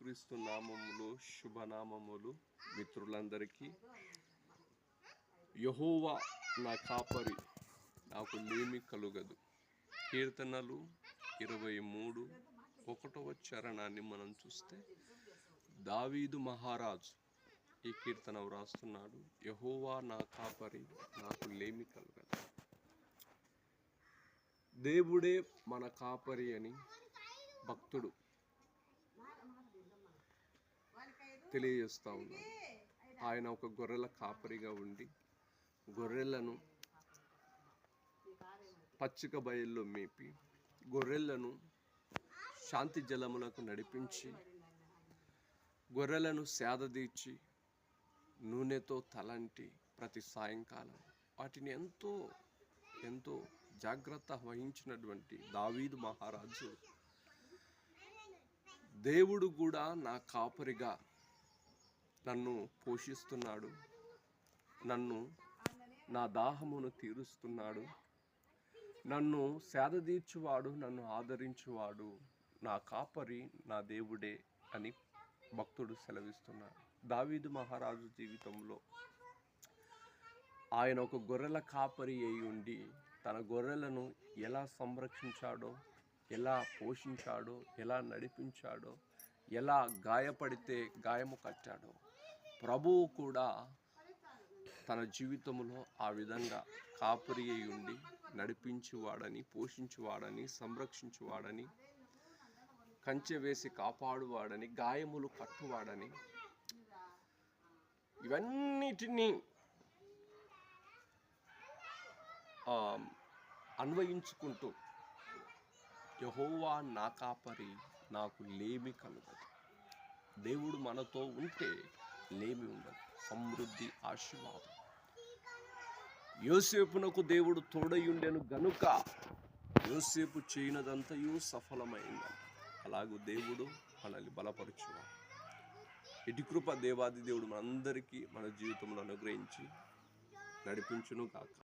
యేసుక్రీస్తు నామములో శుభనామములు. మిత్రులందరికీ యెహోవా నా కాపరి, నాకు లేమి కలుగదు. కీర్తనలు 23:1 చరణాన్ని మనం చూస్తే దావీదు మహారాజు ఈ కీర్తన వ్రాస్తున్నాడు. యెహోవా నా కాపరి, నాకు లేమి కలుగదు. దేవుడే మన కాపరి అని భక్తుడు తెలియజేస్తా ఉన్నాడు. ఆయన ఒక గొర్రెల కాపరిగా ఉండి గొర్రెలను పచ్చిక బయల్లో మేపి గొర్రెలను శాంతి జలములకు నడిపించి గొర్రెలను సేదదీర్చి నూనెతో తలంటి ప్రతి సాయంకాలం వాటిని ఎంతో ఎంతో జాగ్రత్త వహించినటువంటి దావీదు మహారాజు, దేవుడు కూడా నా కాపరిగా నన్ను పోషిస్తున్నాడు, నన్ను నా దాహమును తీరుస్తున్నాడు, నన్ను సేదదీర్చువాడు, నన్ను ఆదరించువాడు నా కాపరి, నా దేవుడే అని భక్తుడు సెలవిస్తున్నాడు. దావీదు మహారాజు జీవితంలో ఆయన ఒక గొర్రెల కాపరి అయి ఉండి తన గొర్రెలను ఎలా సంరక్షించాడో, ఎలా పోషించాడో, ఎలా నడిపించాడో, ఎలా గాయపడితే గాయము కట్టాడో, ప్రభువు కూడా తన జీవితంలో ఆ విధంగా కాపరి అయి ఉండి నడిపించువాడని, పోషించువాడని, సంరక్షించువాడని, కంచె వేసి కాపాడువాడని, గాయములు కట్టువాడని, ఇవన్నిటినీ అన్వయించుకుంటూ యెహోవా నా కాపరి, నాకు లేమి కలుగదు. దేవుడు మనతో ఉంటే లేమి ఉండదు, సమృద్ధి, ఆశీర్వాదం. యోసేపునకు దేవుడు తోడై ఉండెను గనుక యోసేపు చేయనదంతయు సఫలమైందని. అలాగూ దేవుడు మనల్ని బలపరచువాడు. ఇటు కృప దేవాది దేవుడు మనందరికీ మన జీవితంలో అనుగ్రహించి నడిపించును గాక.